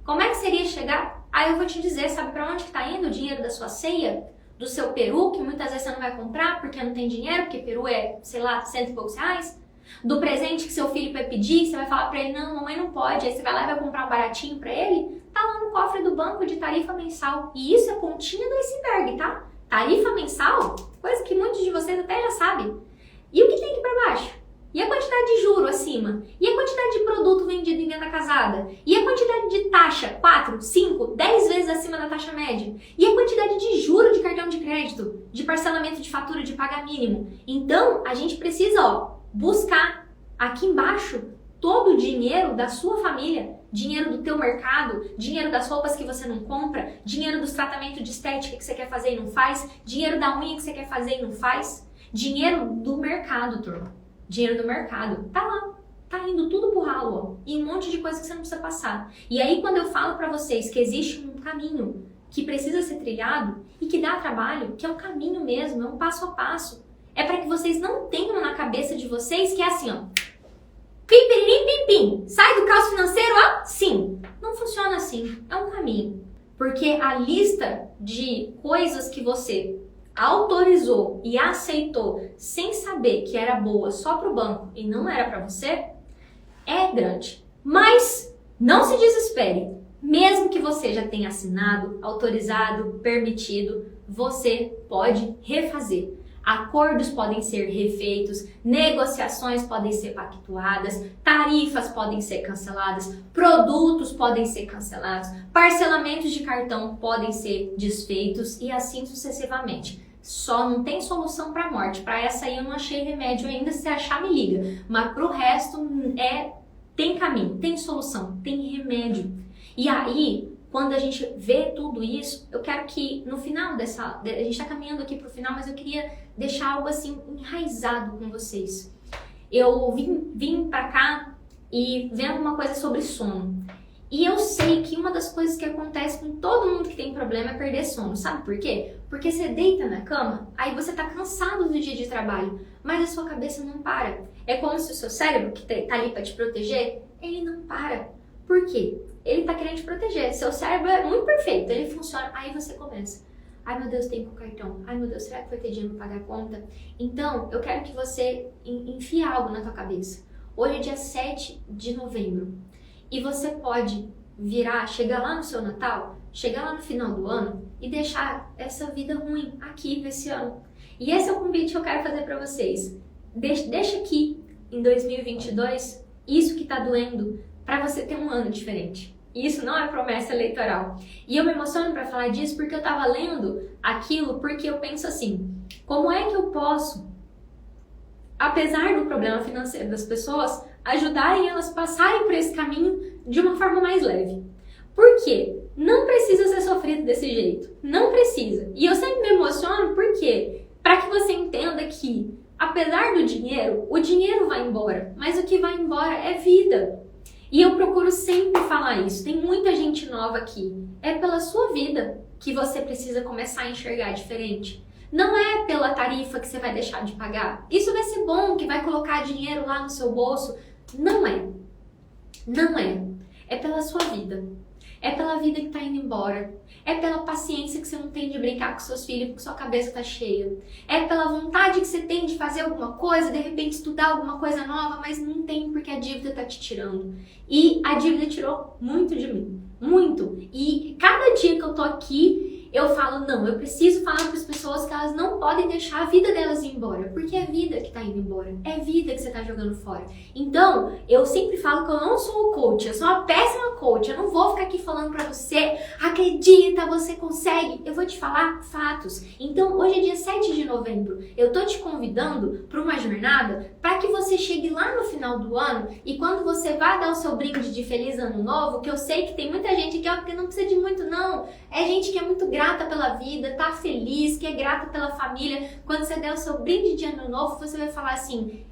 Como é que seria chegar? Aí eu vou te dizer, sabe para onde que tá indo o dinheiro da sua ceia? Do seu peru, que muitas vezes você não vai comprar porque não tem dinheiro, porque peru é, sei lá, R$100 e poucos. Do presente que seu filho vai pedir, você vai falar para ele, não, mamãe não pode. Aí você vai lá e vai comprar um baratinho para ele. Tá lá no cofre do banco de tarifa mensal. E isso é pontinha do iceberg, tá? Tarifa mensal, coisa que muitos de vocês até já sabem. E o que tem aqui para baixo? E a quantidade de juro acima? E a quantidade de produto vendido em venda casada? E a quantidade de taxa? 4, 5, 10 vezes acima da taxa média? E a quantidade de juro de cartão de crédito? De parcelamento de fatura de pagar mínimo? Então, a gente precisa, ó, buscar aqui embaixo todo o dinheiro da sua família, dinheiro do teu mercado, dinheiro das roupas que você não compra, dinheiro dos tratamentos de estética que você quer fazer e não faz, dinheiro da unha que você quer fazer e não faz, dinheiro do mercado, turma. Dinheiro do mercado, tá lá, tá indo tudo pro ralo, ó, e um monte de coisa que você não precisa passar. E aí quando eu falo pra vocês que existe um caminho que precisa ser trilhado e que dá trabalho, que é um caminho mesmo, é um passo a passo, é para que vocês não tenham na cabeça de vocês que é assim, ó, pim, pim, pim, sai do caos financeiro, ó, sim. Não funciona assim, é um caminho. Porque a lista de coisas que você autorizou e aceitou sem saber que era boa só para o banco e não era para você, é grande. Mas não se desespere. Mesmo que você já tenha assinado, autorizado, permitido, você pode refazer. Acordos podem ser refeitos, negociações podem ser pactuadas, tarifas podem ser canceladas, produtos podem ser cancelados, parcelamentos de cartão podem ser desfeitos e assim sucessivamente. Só não tem solução para a morte. Para essa aí eu não achei remédio ainda, se achar me liga. Mas pro resto tem caminho, tem solução, tem remédio. E aí, quando a gente vê tudo isso, eu quero que no final a gente está caminhando aqui pro final, mas eu queria deixar algo assim enraizado com vocês. Eu vim para cá e vendo uma coisa sobre sono. E eu sei que uma das coisas que acontece com todo mundo que tem problema é perder sono. Sabe por quê? Porque você deita na cama, aí você tá cansado do dia de trabalho, mas a sua cabeça não para. É como se o seu cérebro, que tá ali para te proteger, ele não para. Por quê? Ele tá querendo te proteger. Seu cérebro é muito perfeito, ele funciona. Aí você começa. Ai meu Deus, tem com o cartão. Ai meu Deus, será que vai ter dinheiro para pagar a conta? Então, eu quero que você enfie algo na tua cabeça. Hoje é dia 7 de novembro. E você pode chegar lá no seu Natal, chegar lá no final do ano e deixar essa vida ruim aqui pra esse ano. E esse é o convite que eu quero fazer para vocês. Deixa aqui, em 2022, isso que tá doendo, para você ter um ano diferente. E isso não é promessa eleitoral. E eu me emociono para falar disso porque eu tava lendo aquilo, porque eu penso assim, como é que eu posso, apesar do problema financeiro das pessoas, ajudarem elas a passarem por esse caminho de uma forma mais leve? Por quê? Não precisa ser sofrido desse jeito. Não precisa. E eu sempre me emociono porque, para que você entenda que, apesar do dinheiro, o dinheiro vai embora, mas o que vai embora é vida. E eu procuro sempre falar isso. Tem muita gente nova aqui. É pela sua vida que você precisa começar a enxergar diferente. Não é pela tarifa que você vai deixar de pagar. Isso vai ser bom, que vai colocar dinheiro lá no seu bolso. Não é. Não é. É pela sua vida. É pela vida que tá indo embora. É pela paciência que você não tem de brincar com seus filhos porque sua cabeça tá cheia. É pela vontade que você tem de fazer alguma coisa, de repente estudar alguma coisa nova, mas não tem porque a dívida tá te tirando. E a dívida tirou muito de mim. Muito. E cada dia que eu tô aqui, eu falo, não, eu preciso falar para as pessoas que elas não podem deixar a vida delas ir embora, porque é vida que tá indo embora, é vida que você tá jogando fora. Então, eu sempre falo que eu não sou o coach, eu sou uma péssima coach, eu não vou ficar aqui falando pra você, acredita, você consegue, eu vou te falar fatos. Então, hoje é dia 7 de novembro, eu tô te convidando para uma jornada para que você chegue lá no final do ano e quando você vai dar o seu brinde de Feliz Ano Novo, que eu sei que tem muita gente que não precisa de muito não, é gente que é muito grata pela vida, tá feliz, que é grata pela família. Quando você der o seu brinde de Ano Novo, você vai falar assim,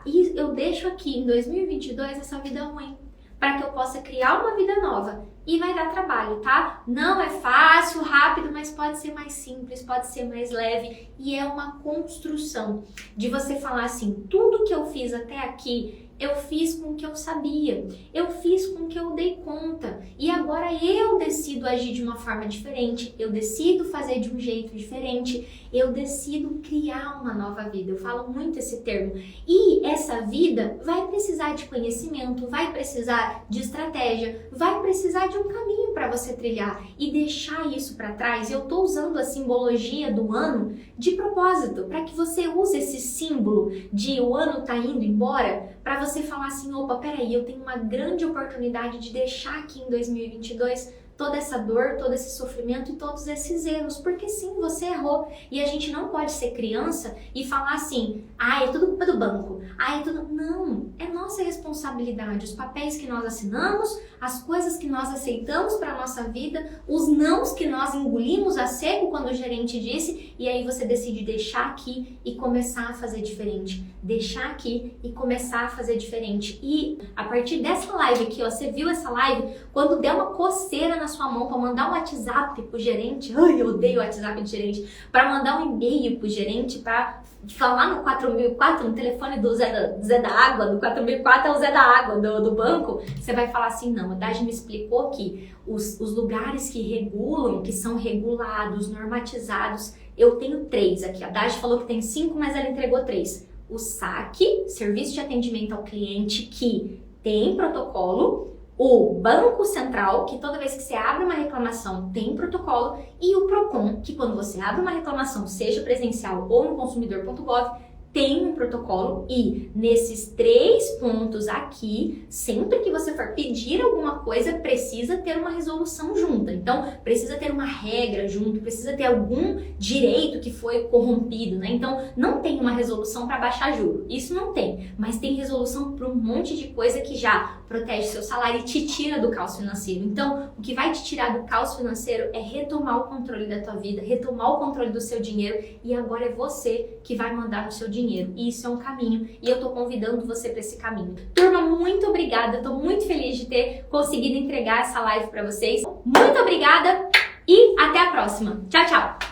eu deixo aqui em 2022 essa vida ruim, para que eu possa criar uma vida nova. E vai dar trabalho, tá? Não é fácil, rápido, mas pode ser mais simples, pode ser mais leve. E é uma construção de você falar assim, tudo que eu fiz até aqui, eu fiz com o que eu sabia, eu fiz com o que eu dei conta. E agora eu decido agir de uma forma diferente, eu decido fazer de um jeito diferente, eu decido criar uma nova vida. Eu falo muito esse termo. E essa vida vai precisar de conhecimento, vai precisar de estratégia, vai precisar de um caminho para você trilhar e deixar isso para trás. Eu tô usando a simbologia do ano de propósito, para que você use esse símbolo de o ano tá indo embora, para você falar assim, opa, peraí, eu tenho uma grande oportunidade de deixar aqui em 2022 toda essa dor, todo esse sofrimento e todos esses erros, porque sim, você errou. E a gente não pode ser criança e falar assim, é tudo culpa do banco, é tudo... Não, é nossa responsabilidade, os papéis que nós assinamos, as coisas que nós aceitamos para nossa vida, os nãos que nós engolimos a seco quando o gerente disse, e aí você decide deixar aqui e começar a fazer diferente. Deixar aqui e começar a fazer diferente. E a partir dessa live aqui, ó, você viu essa live? Quando der uma coceira na sua mão para mandar um WhatsApp pro gerente, ai, eu odeio o WhatsApp de gerente, para mandar um e-mail pro gerente, para falar no 4004, no telefone do Zé da Água, do 4004 é o Zé da Água do banco, você vai falar assim, não, a Dagi me explicou que os lugares que regulam, que são regulados, normatizados, eu tenho 3 aqui, a Dagi falou que tem 5, mas ela entregou 3. O SAC, Serviço de Atendimento ao Cliente, que tem protocolo, o Banco Central, que toda vez que você abre uma reclamação tem protocolo, e o PROCON, que quando você abre uma reclamação, seja presencial ou no consumidor.gov, tem um protocolo. E nesses 3 pontos aqui, sempre que você for pedir alguma coisa, precisa ter uma resolução junta. Então, precisa ter uma regra junto, precisa ter algum direito que foi corrompido, né? Então, não tem uma resolução para baixar juro. Isso não tem. Mas tem resolução para um monte de coisa que já protege seu salário e te tira do caos financeiro. Então, o que vai te tirar do caos financeiro é retomar o controle da tua vida, retomar o controle do seu dinheiro, e agora é você que vai mandar no seu dinheiro. E isso é um caminho, e eu tô convidando você para esse caminho. Turma, muito obrigada, eu tô muito feliz de ter conseguido entregar essa live para vocês. Muito obrigada e até a próxima. Tchau, tchau!